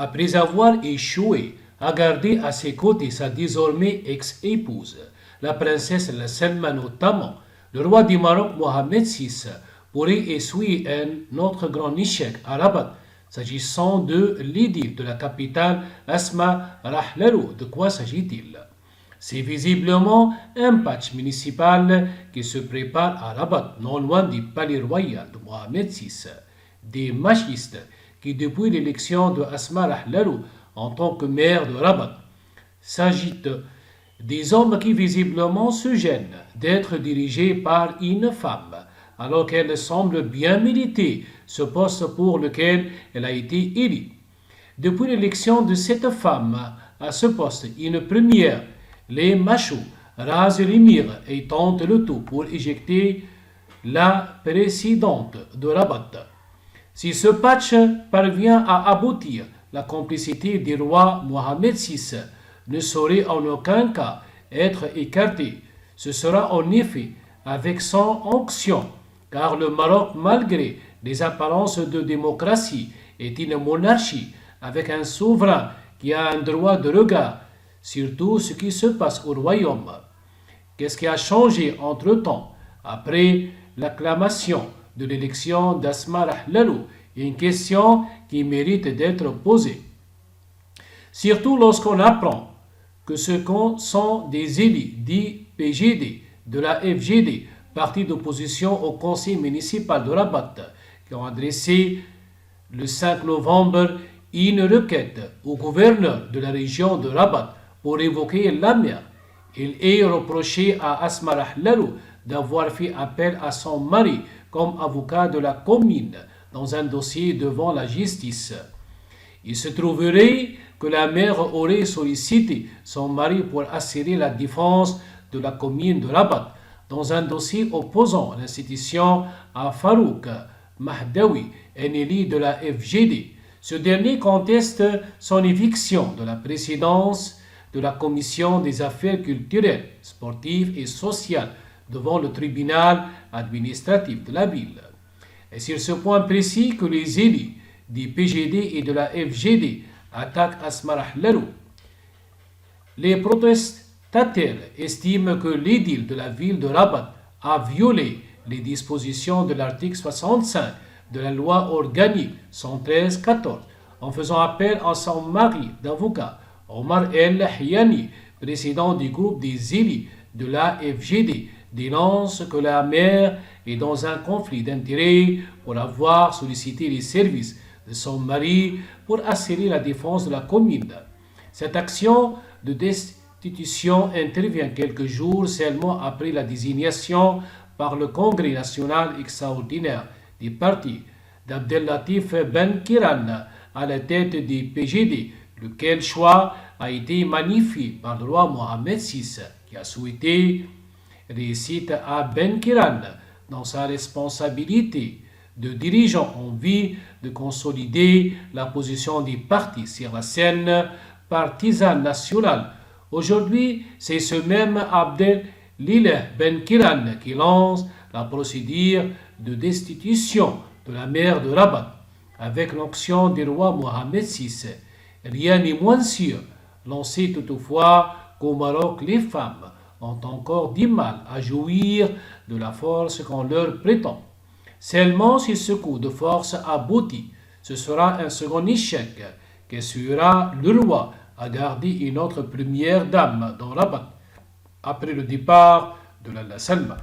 Après avoir échoué à garder à ses côtés sa désormais ex-épouse, la princesse La Selma notamment, le roi du Maroc Mohamed VI pourrait essuyer un autre grand échec à Rabat, s'agissant de l'édile de la capitale Asma Rahlalo. De quoi s'agit-il? C'est visiblement un patch municipal qui se prépare à Rabat, non loin du palais royal de Mohamed VI. Des machistes qui, depuis l'élection de Asma Rahlalo en tant que maire de Rabat, s'agitent des hommes qui visiblement se gênent d'être dirigés par une femme, alors qu'elle semble bien mériter ce poste pour lequel elle a été élue. Depuis l'élection de cette femme à ce poste, une première, les machos rasent les murs et tentent le tout pour éjecter la présidente de Rabat. Si ce patch parvient à aboutir, la complicité du roi Mohamed VI ne saurait en aucun cas être écartée. Ce sera en effet avec son onction, car le Maroc, malgré les apparences de démocratie, est une monarchie avec un souverain qui a un droit de regard sur tout ce qui se passe au royaume. Qu'est-ce qui a changé entre-temps, après l'acclamation de l'élection d'Asma Rahlalou? Une question qui mérite d'être posée. Surtout lorsqu'on apprend que ce sont des élus dits PGD de la FGD, parti d'opposition au conseil municipal de Rabat, qui ont adressé le 5 novembre une requête au gouverneur de la région de Rabat pour évoquer la mer. Il est reproché à Asma Rahlalou d'avoir fait appel à son mari comme avocat de la commune dans un dossier devant la justice. Il se trouverait que la mère aurait sollicité son mari pour assurer la défense de la commune de Rabat dans un dossier opposant l'institution à Farouk Mahdawi, un élu de la FGD. Ce dernier conteste son éviction de la présidence de la commission des affaires culturelles, sportives et sociales devant le tribunal administratif de la ville. Et sur ce point précis que les élus du PGD et de la FGD attaquent Asma Rahlalou, les protestataires estiment que l'édile de la ville de Rabat a violé les dispositions de l'article 65 de la loi organique 113-14 en faisant appel à son mari d'avocat, Omar El Hyani, président du groupe des élus de la FGD, dénonce que la maire est dans un conflit d'intérêts pour avoir sollicité les services de son mari pour assurer la défense de la commune. Cette action de destitution intervient quelques jours seulement après la désignation par le Congrès national extraordinaire du parti d'Abdellatif Ben Kiran à la tête du PGD, lequel choix a été magnifié par le roi Mohamed VI, qui a souhaité réussite à Ben Kiran dans sa responsabilité de dirigeant en vue de consolider la position du parti sur la scène partisane nationale. Aujourd'hui, c'est ce même Abdel-Lileh Ben Kiran qui lance la procédure de destitution de la maire de Rabat avec l'onction du roi Mohamed VI. Rien n'est moins sûr. L'on sait toutefois qu'au Maroc, les femmes ont encore du mal à jouir de la force qu'on leur prétend. Seulement si ce coup de force aboutit, ce sera un second échec qu'essuiera le roi à garder une autre première dame dans Rabat après le départ de la Selma.